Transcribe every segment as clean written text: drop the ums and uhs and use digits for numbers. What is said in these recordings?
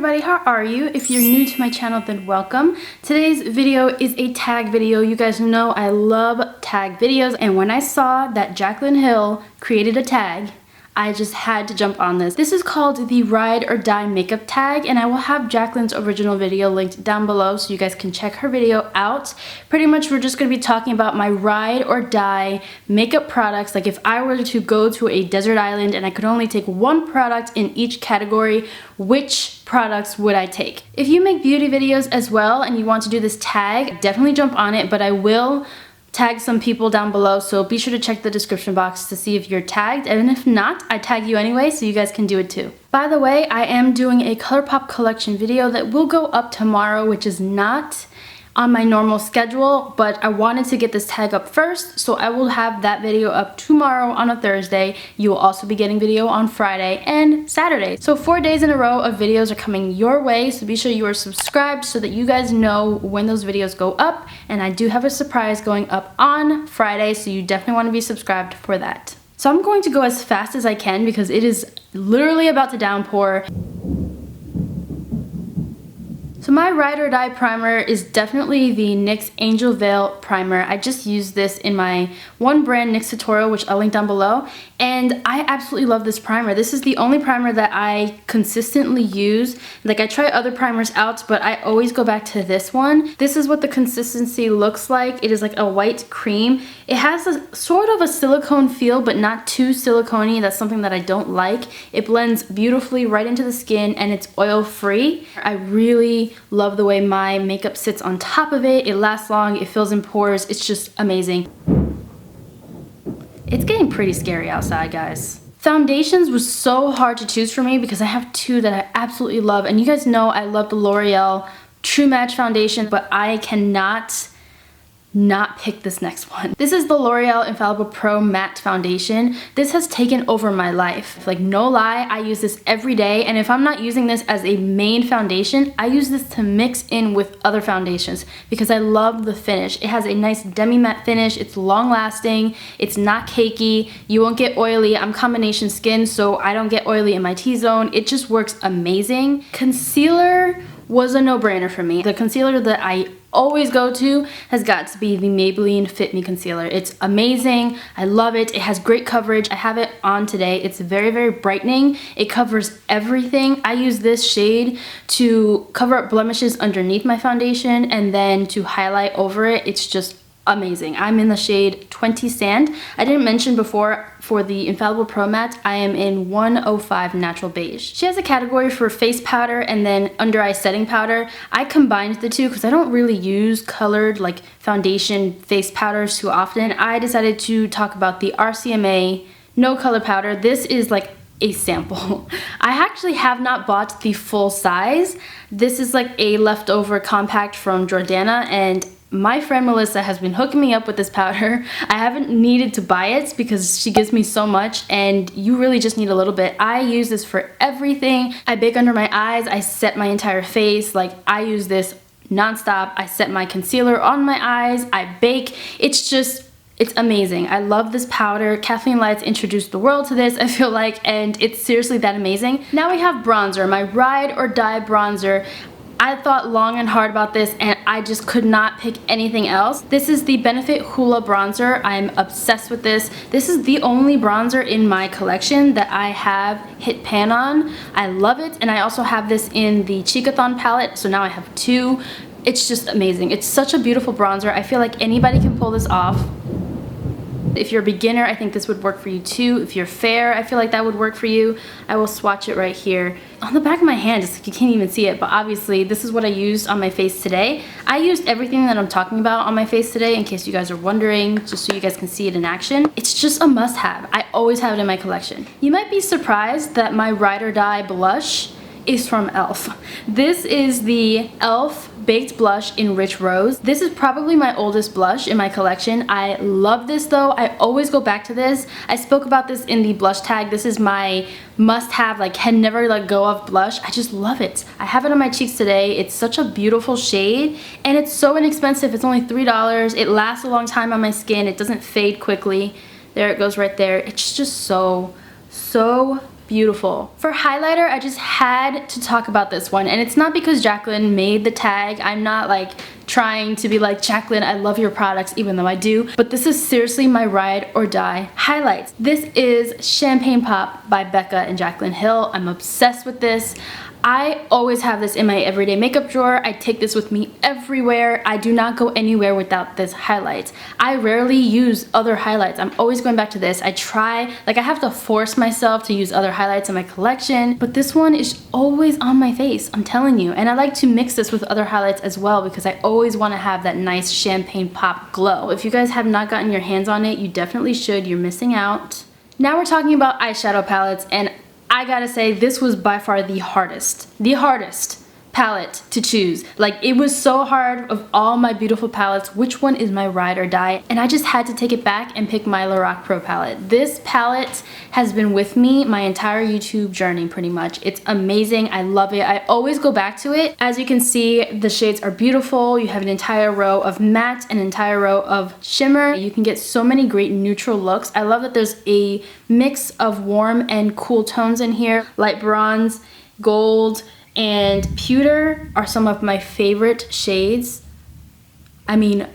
everybody, how are you? If you're new to my channel, then welcome. Today's video is a tag video. You guys know I love tag videos, and when I saw that Jaclyn Hill created a tag, I just had to jump on this. This is called the Ride or Die Makeup Tag, and I will have Jaclyn's original video linked down below so you guys can check her video out. Pretty much we're just going to be talking about my ride or die makeup products. Like if I were to go to a desert island and I could only take one product in each category, which products would I take? If you make beauty videos as well and you want to do this tag, definitely jump on it, but I will tag some people down below, so be sure to check the description box to see if you're tagged, and if not, I tag you anyway so you guys can do it too. By the way, I am doing a ColourPop collection video that will go up tomorrow, which is not on my normal schedule, but I wanted to get this tag up first, so I will have that video up tomorrow on a Thursday. You will also be getting video on Friday and Saturday. So 4 days in a row of videos are coming your way, so be sure you are subscribed so that you guys know when those videos go up, and I do have a surprise going up on Friday, so you definitely want to be subscribed for that. So I'm going to go as fast as I can because it is literally about to downpour. So my Ride or Die primer is definitely the NYX Angel Veil primer. I just used this in my one brand NYX tutorial, which I'll link down below, and I absolutely love this primer. This is the only primer that I consistently use. Like I try other primers out, but I always go back to this one. This is what the consistency looks like. It is like a white cream. It has a sort of a silicone feel, but not too silicone-y. That's something that I don't like. It blends beautifully right into the skin, and it's oil-free. I really love the way my makeup sits on top of it. It lasts long, it fills in pores, it's just amazing. It's getting pretty scary outside, guys. Foundations was so hard to choose for me because I have two that I absolutely love, and you guys know I love the L'Oreal True Match foundation, but I cannot not pick this next one. This is the L'Oreal Infallible Pro Matte Foundation. This has taken over my life. Like no lie, I use this every day, and if I'm not using this as a main foundation, I use this to mix in with other foundations because I love the finish. It has a nice demi-matte finish, it's long lasting, it's not cakey, you won't get oily. I'm combination skin, so I don't get oily in my T-zone. It just works amazing. Concealer was a no-brainer for me. The concealer that I always go to has got to be the Maybelline Fit Me concealer. It's amazing. I love it. It has great coverage. I have it on today. It's very, very brightening. It covers everything. I use this shade to cover up blemishes underneath my foundation and then to highlight over it. It's just amazing. I'm in the shade 20 Sand. I didn't mention before, for the Infallible Pro Matte, I am in 105 Natural Beige. She has a category for face powder and then under eye setting powder. I combined the two because I don't really use colored like foundation face powders too often. I decided to talk about the RCMA no color powder. This is like a sample. I actually have not bought the full size. This is like a leftover compact from Jordana, and my friend Melissa has been hooking me up with this powder. I haven't needed to buy it because she gives me so much, and you really just need a little bit. I use this for everything. I bake under my eyes, I set my entire face. Like I use this nonstop. I set my concealer on my eyes, I bake. It's amazing. I love this powder. Kathleen Lights introduced the world to this, I feel like, and it's seriously that amazing. Now we have bronzer, my Ride or Die bronzer. I thought long and hard about this, and I just could not pick anything else. This is the Benefit Hoola bronzer. I'm obsessed with this. This is the only bronzer in my collection that I have hit pan on. I love it, and I also have this in the Cheekathon palette, so now I have two. It's just amazing. It's such a beautiful bronzer. I feel like anybody can pull this off. If you're a beginner, I think this would work for you too. If you're fair, I feel like that would work for you. I will swatch it right here. On the back of my hand, it's like you can't even see it, but obviously this is what I used on my face today. I used everything that I'm talking about on my face today in case you guys are wondering, just so you guys can see it in action. It's just a must-have. I always have it in my collection. You might be surprised that my Ride or Die blush is from e.l.f. This is the e.l.f. Baked Blush in Rich Rose. This is probably my oldest blush in my collection. I love this though. I always go back to this. I spoke about this in the blush tag. This is my must-have, like can never let go of blush. I just love it. I have it on my cheeks today. It's such a beautiful shade, and it's so inexpensive. It's only $3. It lasts a long time on my skin. It doesn't fade quickly. There it goes right there. It's just so beautiful. For highlighter, I just had to talk about this one, and it's not because Jacqueline made the tag. I'm not like trying to be like, Jacqueline, I love your products, even though I do, but this is seriously my ride or die highlights. This is Champagne Pop by Becca and Jacqueline Hill. I'm obsessed with this. I always have this in my everyday makeup drawer. I take this with me everywhere. I do not go anywhere without this highlight. I rarely use other highlights. I'm always going back to this. I try, like I have to force myself to use other highlights in my collection, but this one is always on my face, I'm telling you. And I like to mix this with other highlights as well because I always want to have that nice champagne pop glow. If you guys have not gotten your hands on it, you definitely should. You're missing out. Now we're talking about eyeshadow palettes, and I gotta say, this was by far the hardest palette to choose. Like, it was so hard. Of all my beautiful palettes, which one is my ride or die? And I just had to take it back and pick my Lorac Pro palette. This palette has been with me my entire YouTube journey pretty much. It's amazing. I love it. I always go back to it. As you can see, the shades are beautiful. You have an entire row of matte, an entire row of shimmer. You can get so many great neutral looks. I love that there's a mix of warm and cool tones in here. Light bronze, gold, and pewter are some of my favorite shades. I mean,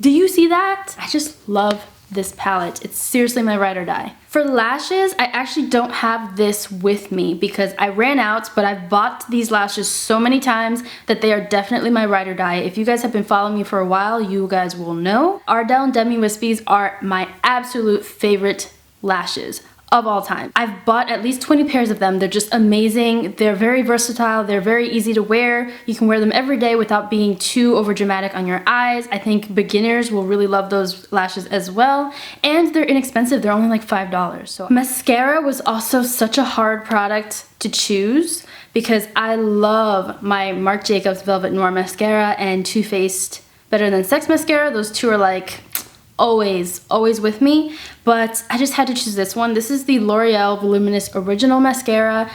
do you see that? I just love this palette. It's seriously my ride or die. For lashes, I actually don't have this with me because I ran out, but I've bought these lashes so many times that they are definitely my ride or die. If you guys have been following me for a while, you guys will know. Ardell Demi Wispies are my absolute favorite lashes of all time. I've bought at least 20 pairs of them. They're just amazing. They're very versatile. They're very easy to wear. You can wear them every day without being too overdramatic on your eyes. I think beginners will really love those lashes as well. And they're inexpensive. They're only like $5. So mascara was also such a hard product to choose because I love my Marc Jacobs Velvet Noir mascara and Too Faced Better Than Sex mascara. Those two are like always with me, but I just had to choose this one. This is the L'Oreal Voluminous Original Mascara.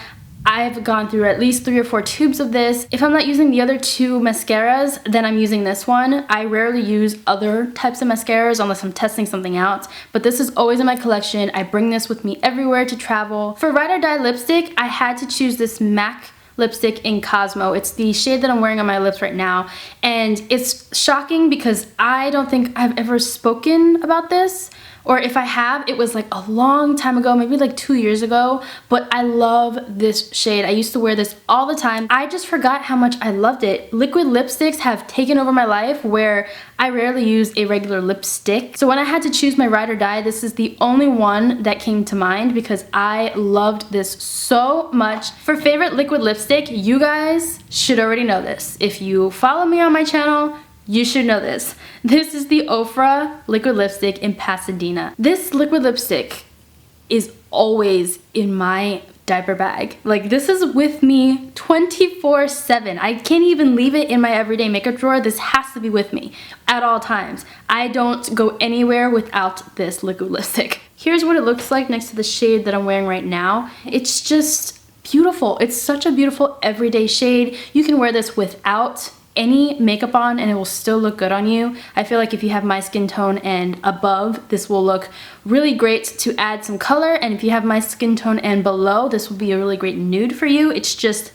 I've gone through at least 3 or 4 tubes of this. If I'm not using the other 2 mascaras, then I'm using this one. I rarely use other types of mascaras unless I'm testing something out, but this is always in my collection. I bring this with me everywhere to travel. For ride or die lipstick, I had to choose this MAC lipstick in Cosmo. It's the shade that I'm wearing on my lips right now, and it's shocking because I don't think I've ever spoken about this, or if I have, it was like a long time ago, maybe like 2 years ago, but I love this shade. I used to wear this all the time. I just forgot how much I loved it. Liquid lipsticks have taken over my life where I rarely use a regular lipstick. So when I had to choose my ride or die, this is the only one that came to mind because I loved this so much. For favorite liquid lipstick, you guys should already know this. If you follow me on my channel, you should know this. This is the Ofra liquid lipstick in Pasadena. This liquid lipstick is always in my diaper bag. Like, this is with me 24/7. I can't even leave it in my everyday makeup drawer. This has to be with me at all times. I don't go anywhere without this liquid lipstick. Here's what it looks like next to the shade that I'm wearing right now. It's just beautiful. It's such a beautiful everyday shade. You can wear this without any makeup on and it will still look good on you. I feel like if you have my skin tone and above, this will look really great to add some color, and if you have my skin tone and below, this will be a really great nude for you. It's just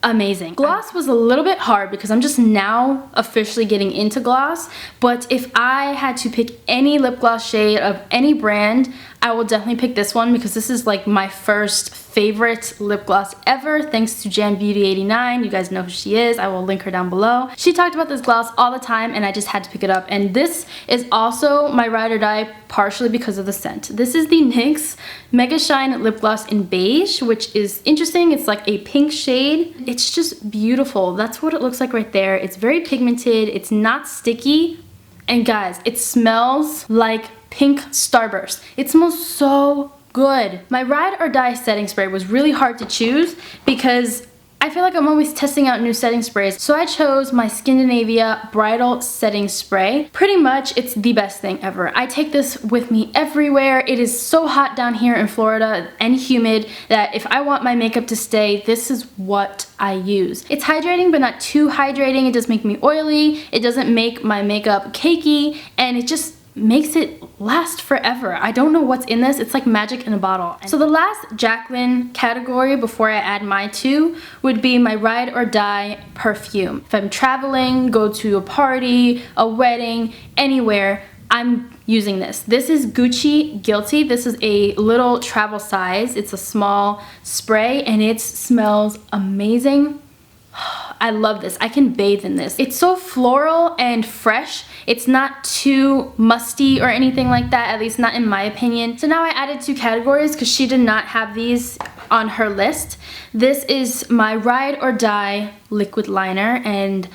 amazing. Gloss was a little bit hard because I'm just now officially getting into gloss, but if I had to pick any lip gloss shade of any brand, I will definitely pick this one because this is like my first favorite lip gloss ever, thanks to Jan Beauty 89. You guys know who she is. I will link her down below. She talked about this gloss all the time and I just had to pick it up, and this is also my ride or die partially because of the scent. This is the NYX Mega Shine Lip Gloss in Beige, which is interesting. It's like a pink shade. It's just beautiful. That's what it looks like right there. It's very pigmented. It's not sticky. And guys, it smells like pink Starburst. It smells so good. My ride or die setting spray was really hard to choose because I feel like I'm always testing out new setting sprays. So I chose my Skindinavia Bridal Setting Spray. Pretty much, it's the best thing ever. I take this with me everywhere. It is so hot down here in Florida and humid that if I want my makeup to stay, this is what I use. It's hydrating, but not too hydrating. It doesn't make me oily. It doesn't make my makeup cakey, and it just makes it last forever. I don't know what's in this. It's like magic in a bottle. So the last Jaclyn category before I add my two would be my ride or die perfume. If I'm traveling, go to a party, a wedding, anywhere, I'm using this. This is Gucci Guilty. This is a little travel size. It's a small spray and it smells amazing. I love this. I can bathe in this. It's so floral and fresh. It's not too musty or anything like that, at least not in my opinion. So now I added two categories because she did not have these on her list. This is my ride or die liquid liner, and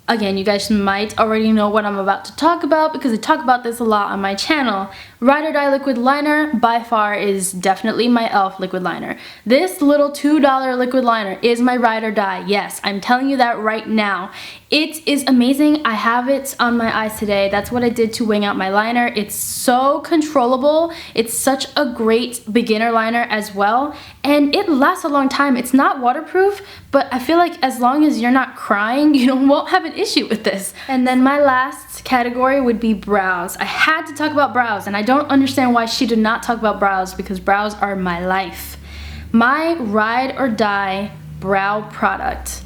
again, you guys might already know what I'm about to talk about because I talk about this a lot on my channel. Ride or die liquid liner by far is definitely my e.l.f. liquid liner. This little $2 liquid liner is my ride or die. Yes, I'm telling you that right now. It is amazing. I have it on my eyes today. That's what I did to wing out my liner. It's so controllable. It's such a great beginner liner as well. And it lasts a long time. It's not waterproof, but I feel like as long as you're not crying, you won't have an issue with this. And then my last category would be brows. I had to talk about brows, and I don't understand why she did not talk about brows because brows are my life. My ride or die brow product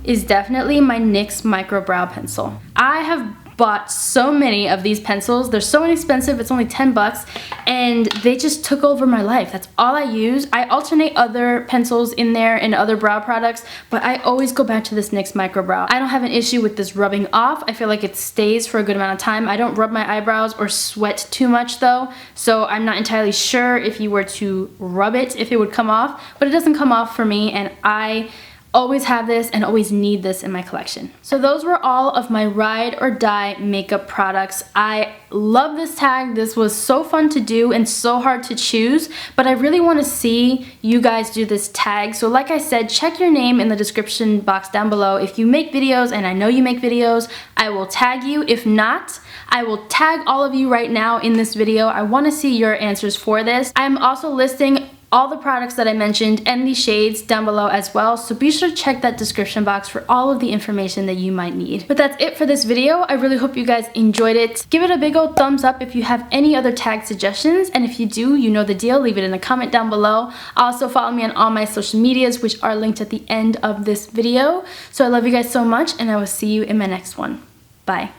is definitely my NYX Micro Brow Pencil. I have bought so many of these pencils. They're so inexpensive. It's only 10 bucks and they just took over my life. That's all I use. I alternate other pencils in there and other brow products, but I always go back to this NYX Micro Brow. I don't have an issue with this rubbing off. I feel like it stays for a good amount of time. I don't rub my eyebrows or sweat too much though, so I'm not entirely sure if you were to rub it, if it would come off, but it doesn't come off for me, and I always have this and always need this in my collection. So those were all of my ride or die makeup products. I love this tag. This was so fun to do and so hard to choose, but I really want to see you guys do this tag. So like I said, check your name in the description box down below. If you make videos, and I know you make videos, I will tag you. If not, I will tag all of you right now in this video. I want to see your answers for this. I'm also listing all the products that I mentioned and the shades down below as well, so be sure to check that description box for all of the information that you might need. But that's it for this video. I really hope you guys enjoyed it. Give it a big old thumbs up if you have any other tag suggestions, and if you do, you know the deal, leave it in a comment down below. Also follow me on all my social medias, which are linked at the end of this video. So I love you guys so much, and I will see you in my next one. Bye.